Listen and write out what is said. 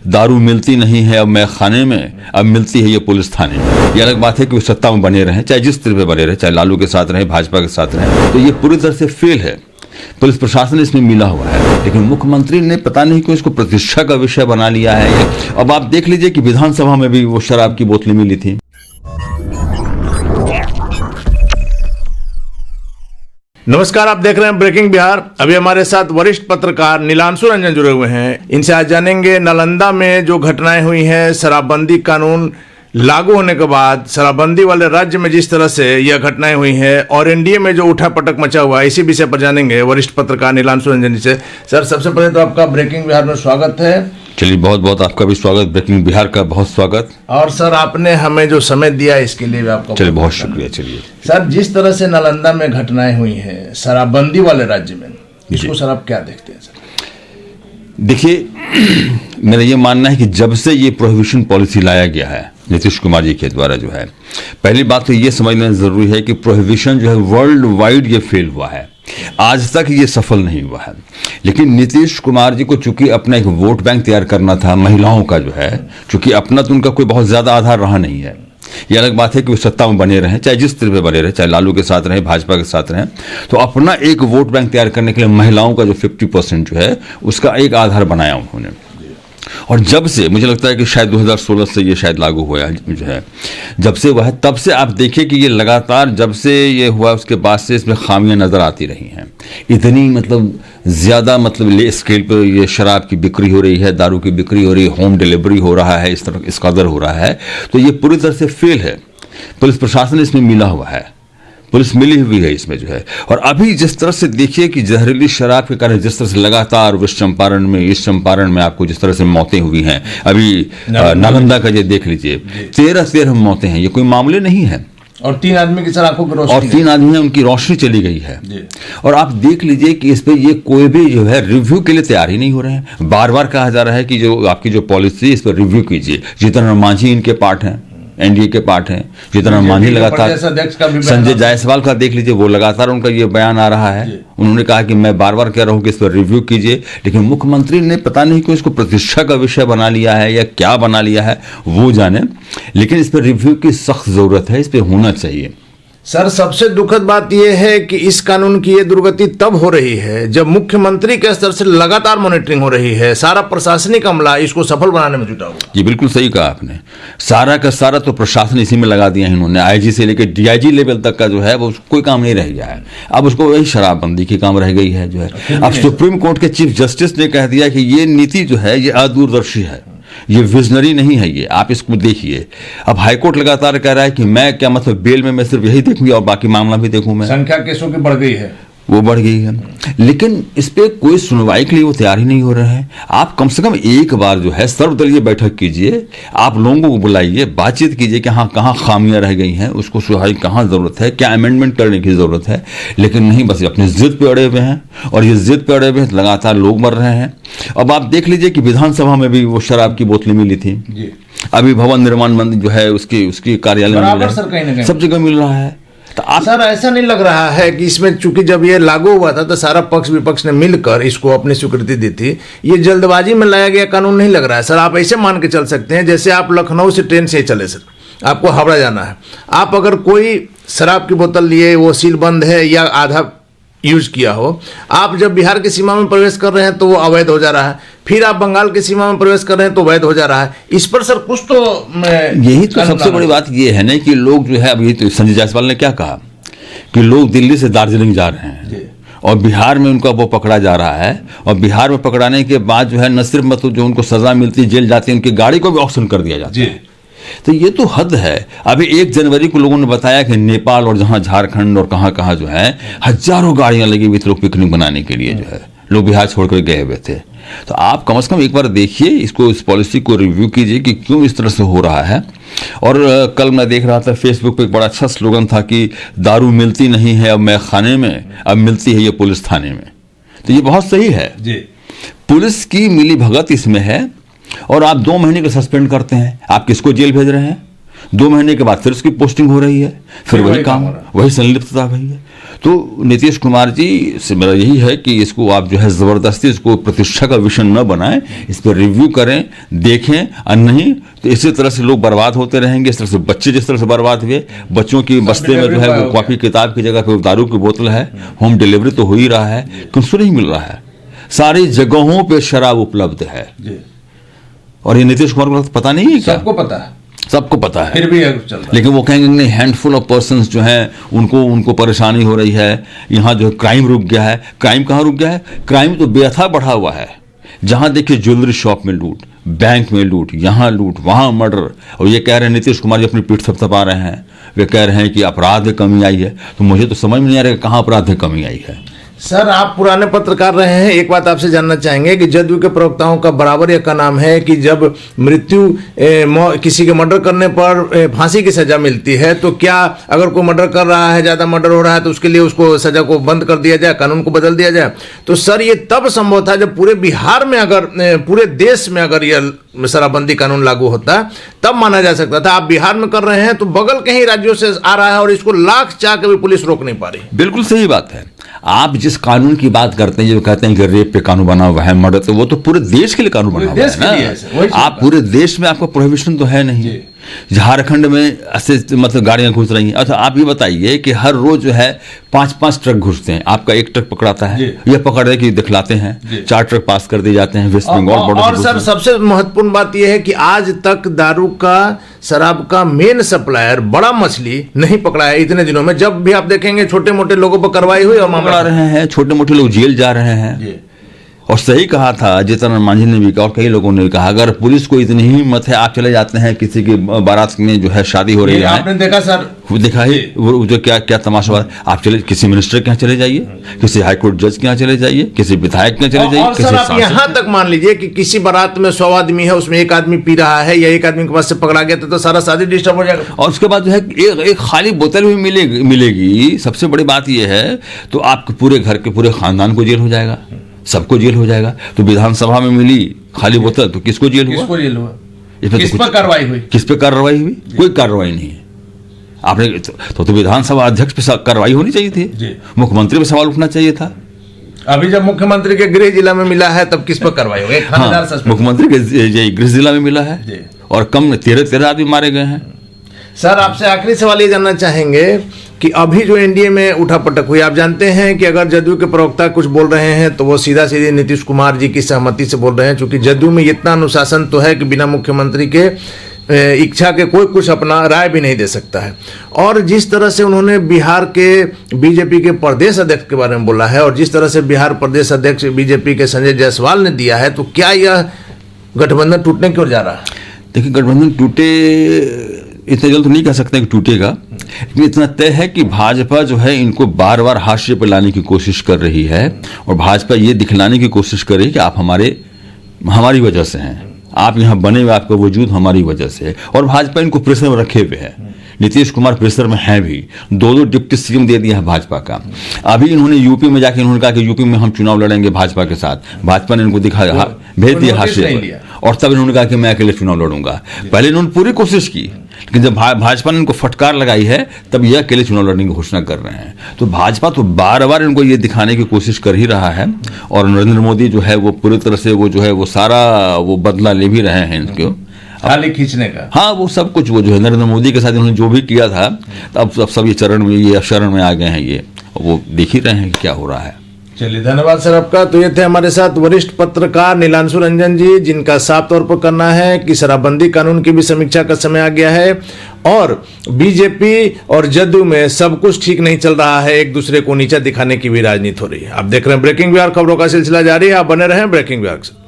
दारू मिलती नहीं है अब मैं खाने में, अब मिलती है ये पुलिस थाने में। ये अलग बात है कि वो सत्ता में बने रहें, चाहे जिस तरह पे बने रहे, चाहे लालू के साथ रहे, भाजपा के साथ रहे, तो ये पूरी तरह से फेल है। पुलिस प्रशासन इसमें मिला हुआ है, लेकिन मुख्यमंत्री ने पता नहीं क्यों इसको प्रतिष्ठा का विषय बना लिया है। अब आप देख लीजिए कि विधानसभा में भी वो शराब की बोतलें मिली थी। नमस्कार, आप देख रहे हैं ब्रेकिंग बिहार। अभी हमारे साथ वरिष्ठ पत्रकार नीलांशु रंजन जुड़े हुए हैं। इनसे आज जानेंगे नालंदा में जो घटनाएं हुई हैं, शराबबंदी कानून लागू होने के बाद शराबबंदी वाले राज्य में जिस तरह से यह घटनाएं हुई हैं और एनडीए में जो उठा पटक मचा हुआ है, इसी विषय पर जानेंगे वरिष्ठ पत्रकार नीलांशु रंजन जी से। सर, सबसे पहले तो आपका ब्रेकिंग बिहार में स्वागत है। चलिए, बहुत बहुत आपका भी स्वागत, ब्रेकिंग बिहार का बहुत स्वागत। और सर, आपने हमें जो समय दिया इसके लिए भी आपका चलिए बहुत शुक्रिया। चलिए सर, जिस तरह से नालंदा में घटनाएं हुई हैं शराबबंदी वाले राज्य में, इसको सर आप क्या देखते हैं? सर देखिए, मेरा ये मानना है कि जब से ये प्रोहिबिशन पॉलिसी लाया गया है नीतीश कुमार जी के द्वारा, जो है, पहली बात तो ये समझना जरूरी है कि प्रोहिबिशन जो है वर्ल्ड वाइड ये फेल हुआ है, आज तक ये सफल नहीं हुआ है। लेकिन नीतीश कुमार जी को चूंकि अपना एक वोट बैंक तैयार करना था महिलाओं का, जो है, चूंकि अपना तो उनका कोई बहुत ज्यादा आधार रहा नहीं है। ये अलग बात है कि वो सत्ता में बने रहें, चाहे जिस तरह पे बने रहे, चाहे लालू के साथ रहे, भाजपा के साथ रहे, तो अपना एक वोट बैंक तैयार करने के लिए महिलाओं का जो 50% जो है उसका एक आधार बनाया उन्होंने। और जब से मुझे लगता है कि शायद 2016 से ये शायद लागू हुआ है, जो है, जब से वह, तब से आप देखिए कि ये लगातार जब से ये हुआ उसके बाद से इसमें खामियां नजर आती रही हैं। इतनी ज़्यादा ले स्केल पर ये शराब की बिक्री हो रही है, दारू की बिक्री हो रही है, होम डिलीवरी हो रहा है, इस तरह इस कदर हो रहा है, तो ये पूरी तरह से फेल है। पुलिस प्रशासन इसमें मिला हुआ है, पुलिस मिली हुई है इसमें, जो है। और अभी जिस तरह से देखिए कि जहरीली शराब के कारण जिस तरह से लगातार वेस्ट चंपारण में, ईस्ट चंपारण में आपको जिस तरह से मौतें हुई हैं, अभी नालंदा का ये देख लीजिए, 13 मौतें हैं, ये कोई मामले नहीं है। और 3 आदमी की सर आंखों की रोशनी, और 3 आदमी हैं, उनकी रोशनी चली गई है। और आप देख लीजिए कि इस पे ये कोई भी जो है रिव्यू के लिए तैयार ही नहीं हो रहे हैं। बार बार कहा जा रहा है कि जो आपकी जो पॉलिसी, इस पर रिव्यू कीजिए। जीतन राम मांझी इनके पार्ट हैं, एनडीए के पार्ट हैं। जीतन राम मांझी लगातार, संजय जायसवाल का देख लीजिए, वो लगातार उनका ये बयान आ रहा है। उन्होंने कहा कि मैं बार बार कह रहा हूं कि इस पर रिव्यू कीजिए, लेकिन मुख्यमंत्री ने पता नहीं क्यों इसको प्रतिष्ठा का विषय बना लिया है या क्या बना लिया है, वो जाने। लेकिन इस पर रिव्यू की सख्त जरूरत है, इस पर होना चाहिए। सर, सबसे दुखद बात यह है कि इस कानून की ये दुर्गति तब हो रही है जब मुख्यमंत्री के स्तर से लगातार मॉनिटरिंग हो रही है। सारा प्रशासनिक अमला इसको सफल बनाने में जुटा हुआ। जी बिल्कुल सही कहा आपने। सारा का सारा तो प्रशासन इसी में लगा दिया है इन्होंने। आईजी से लेकर डीआईजी लेवल तक का जो है वो कोई काम नहीं रह गया है। अब उसको वही शराबबंदी की काम रह गई है, जो है। अब सुप्रीम कोर्ट के चीफ जस्टिस ने कह दिया कि ये नीति जो है ये अदूरदर्शी है, ये विजनरी नहीं है, ये आप इसको देखिए। अब हाईकोर्ट लगातार कह रहा है कि मैं क्या बेल में मैं सिर्फ यही देखूंगी और बाकी मामला भी देखूं। मैं संख्या केसों की बढ़ गई है, वो बढ़ गई है, लेकिन इस पे कोई सुनवाई के लिए वो तैयार ही नहीं हो रहे हैं। आप कम से कम एक बार जो है सर्वदलीय बैठक कीजिए, आप लोगों को बुलाइए, बातचीत कीजिए कि हाँ कहाँ खामियां रह गई हैं, उसको सुधारने की कहाँ जरूरत है, क्या अमेंडमेंट करने की जरूरत है। लेकिन नहीं, बस अपने जिद पे अड़े हुए हैं, और ये जिद पे अड़े हुए हैं, लगातार लोग मर रहे हैं। अब आप देख लीजिए कि विधानसभा में भी वो शराब की बोतलें मिली थी। अभी भवन निर्माण मंत्री जो है उसकी कार्यालय में सब जगह मिल रहा है। तो सर, ऐसा नहीं लग रहा है कि इसमें चूंकि जब ये लागू हुआ था तो सारा पक्ष विपक्ष ने मिलकर इसको अपनी स्वीकृति दी थी, ये जल्दबाजी में लाया गया कानून नहीं लग रहा है? सर, आप ऐसे मान के चल सकते हैं जैसे आप लखनऊ से ट्रेन से ही चले, सर आपको हावड़ा जाना है, आप अगर कोई शराब की बोतल लिए, वो सील बंद है या आधा यूज किया हो, आप जब बिहार की सीमा में प्रवेश कर रहे हैं तो वो अवैध हो जा रहा है, फिर आप बंगाल की सीमा में प्रवेश कर रहे हैं तो वैध हो जा रहा है। इस पर सर कुछ तो यही तो सबसे बड़ी बात ये है ना कि लोग जो है, अभी तो संजय जायसवाल ने क्या कहा कि लोग दिल्ली से दार्जिलिंग जा रहे हैं और बिहार में उनका वो पकड़ा जा रहा है, और बिहार में पकड़ाने के बाद जो है न सिर्फ जो उनको सजा मिलती है, जेल जाती है, उनकी गाड़ी को भी ऑक्शन कर दिया जाता है। तो ये तो हद है। अभी 1 जनवरी को लोगों ने बताया कि नेपाल और जहां झारखंड और कहां कहां जो है हजारों गाड़ियां लगी हुई थी लोग पिकनिक बनाने के लिए, जो है लोग बिहार छोड़कर गए हुए थे। तो आप कम से कम एक बार देखिए इसको, इस पॉलिसी को रिव्यू कीजिए कि क्यों इस तरह से हो रहा है। और कल मैं देख रहा था फेसबुक पे एक बड़ा अच्छा स्लोगन था कि दारू मिलती नहीं है अब मैं खाने में, अब मिलती है ये पुलिस थाने में। तो ये बहुत सही है जी। पुलिस की मिली भगत इसमें है। और आप 2 महीने का सस्पेंड करते हैं, आप किसको जेल भेज रहे हैं? 2 महीने के बाद फिर उसकी पोस्टिंग हो रही है, फिर वही काम, वही संलिप्तता हुई है। तो नीतीश कुमार जी से मेरा यही है कि इसको आप जो है ज़बरदस्ती इसको प्रतिष्ठा का विषय न बनाएं, इस पर रिव्यू करें, देखें, और नहीं तो इसी तरह से लोग बर्बाद होते रहेंगे। इस तरह से बच्चे जिस तरह से बर्बाद हुए, बच्चों की बस्ते में जो है वो कॉपी किताब की जगह पे दारू की बोतल है, होम डिलीवरी तो हो ही रहा है, किसको नहीं मिल रहा है, सारी जगहों पे शराब उपलब्ध है। और ये नीतीश कुमार को पता नहीं है क्या? सबको पता है, सबको पता है, फिर भी चल रहा है। लेकिन वो कहेंगे नहीं, हैंडफुल ऑफ पर्सन्स जो हैं उनको परेशानी हो रही है, यहाँ जो क्राइम रुक गया है। क्राइम कहाँ रुक गया है? क्राइम तो बेथा बढ़ा हुआ है। जहाँ देखिए ज्वेलरी शॉप में लूट, बैंक में लूट, यहाँ लूट, वहाँ मर्डर। और ये कह रहे हैं नीतीश कुमार जी अपनी पीठ थपथपा रहे हैं, वे कह रहे हैं कि अपराध में कमी आई है। तो मुझे तो समझ में नहीं आ रहा कहाँ अपराध में कमी आई है। सर, आप पुराने पत्रकार रहे हैं, एक बात आपसे जानना चाहेंगे कि जदयू के प्रवक्ताओं का बराबर यह का नाम है कि जब मृत्यु किसी के मर्डर करने पर फांसी की सजा मिलती है, तो क्या अगर कोई मर्डर कर रहा है, ज्यादा मर्डर हो रहा है, तो उसके लिए उसको सजा को बंद कर दिया जाए, कानून को बदल दिया जाए? तो सर, ये तब संभव था जब पूरे बिहार में अगर पूरे देश में अगर यह शराबबंदी कानून लागू होता, तब माना जा सकता था। आप बिहार में कर रहे हैं तो बगल के ही राज्यों से आ रहा है और इसको लाख चाह के भी पुलिस रोक नहीं पा रही। बिल्कुल सही बात है। आप जिस कानून की बात करते हैं, जो कहते हैं कि रेप पे कानून बना हुआ है, मर्डर, तो वो तो पूरे देश के लिए कानून बना हुआ है ना। आप पूरे देश में आपका प्रोहिबिशन तो है नहीं। झारखंड में ऐसे मतलब गाड़ियां घुस रही हैं। अच्छा, आप ये बताइए कि हर रोज जो है 5-5 ट्रक घुसते हैं, आपका एक ट्रक पकड़ाता है, ये पकड़ के दिखलाते हैं, 4 ट्रक पास कर दिए जाते हैं वेस्ट बंगाल बॉर्डर। और सर, सबसे महत्वपूर्ण बात यह है कि आज तक दारू का, शराब का मेन सप्लायर बड़ा मछली नहीं पकड़ा है इतने दिनों में। जब भी आप देखेंगे छोटे मोटे लोगों पर कार्रवाई हुई और मामला रहे हैं, छोटे मोटे लोग जेल जा रहे हैं। और सही कहा था जितना मांझी ने भी कहा और कई लोगों ने भी कहा, अगर पुलिस को इतनी ही हिम्मत है, आप चले जाते हैं किसी की बारात में जो है शादी हो रही है, आपने देखा सर, वो देखा ही वो जो क्या तमाशा हुआ। आप चले किसी मिनिस्टर के यहाँ चले जाइए, किसी हाईकोर्ट जज के यहाँ चले जाइए, किसी विधायक के यहाँ चले जाइए, और सर आप यहाँ तक मान लीजिए कि किसी बारात में 100 आदमी है, उसमें एक आदमी पी रहा है या एक आदमी के पास से पकड़ा गया तो सारा शादी डिस्टर्ब हो जाएगा। और उसके बाद जो है एक खाली बोतल भी मिलेगी। सबसे बड़ी बात यह है, तो आपके पूरे घर के पूरे खानदान को जेल हो जाएगा, सबको जेल हो जाएगा। तो विधानसभा में मिली खाली बोतल तो किसको जेल हुआ? किस पर कार्रवाई हुई? किस पे कार्रवाई हुई? कोई कार्रवाई नहीं है। आपने तो विधानसभा अध्यक्ष पे कार्रवाई होनी चाहिए थी, मुख्यमंत्री पे सवाल उठना चाहिए था। अभी जब मुख्यमंत्री के गृह जिला में मिला है तब किस पर कार्रवाई हुई? हाँ, मुख्यमंत्री के गृह जिला में मिला है और कम 13 आदमी मारे गए हैं। सर, आपसे आखिरी सवाल ये जानना चाहेंगे कि अभी जो एनडीए में उठापटक हुई, आप जानते हैं कि अगर जदयू के प्रवक्ता कुछ बोल रहे हैं तो वो सीधा सीधे नीतीश कुमार जी की सहमति से बोल रहे हैं, क्योंकि जदयू में इतना अनुशासन तो है कि बिना मुख्यमंत्री के इच्छा के कोई कुछ अपना राय भी नहीं दे सकता है। और जिस तरह से उन्होंने बिहार के बीजेपी के प्रदेश अध्यक्ष के बारे में बोला है और जिस तरह से बिहार प्रदेश अध्यक्ष बीजेपी के संजय जायसवाल ने दिया है, तो क्या यह गठबंधन टूटने की ओर जा रहा है? देखिए, गठबंधन टूटे इतना जल्द तो नहीं कह सकते कि टूटेगा, लेकिन इतना तय है कि भाजपा जो है इनको बार बार हाशिए पर लाने की कोशिश कर रही है और भाजपा ये दिखलाने की कोशिश कर रही है कि आप हमारी वजह से हैं, आप यहाँ बने हुए, आपका वजूद हमारी वजह से है। और भाजपा इनको प्रेशर में रखे हुए है। नीतीश कुमार प्रेशर में हैं भी, 2 डिप्टी सीएम दे दिया है भाजपा का। अभी इन्होंने यूपी में जाके इन्होंने कहा कि यूपी में हम चुनाव लड़ेंगे भाजपा के साथ। भाजपा ने इनको दिखाया, भेज दिया हाशिए पर, और तब इन्होंने कहा कि मैं अकेले चुनाव लड़ूंगा। पहले इन्होंने पूरी कोशिश की, लेकिन जब भाजपा ने इनको फटकार लगाई है तब ये अकेले चुनाव लड़ने की घोषणा कर रहे हैं। तो भाजपा तो बार बार इनको ये दिखाने की कोशिश कर ही रहा है और नरेंद्र मोदी जो है वो पूरी तरह से वो जो है वो सारा वो बदला ले भी रहे हैं इनको खाली खींचने का। हाँ, वो सब कुछ वो जो है नरेंद्र मोदी के साथ इन्होंने जो भी किया था, अब सब ये शरण में आ गए हैं। ये वो देख ही रहे हैं कि क्या हो रहा है। चलिए, धन्यवाद सर आपका। तो ये थे हमारे साथ वरिष्ठ पत्रकार नीलांशु रंजन जी, जिनका साफ तौर पर करना है कि शराबबंदी कानून की भी समीक्षा का समय आ गया है और बीजेपी और जदयू में सब कुछ ठीक नहीं चल रहा है, एक दूसरे को नीचा दिखाने की भी राजनीति हो रही है। आप देख रहे हैं ब्रेकिंग बिहार, खबरों का सिलसिला जारी है, आप बने रहें ब्रेकिंग बिहार से।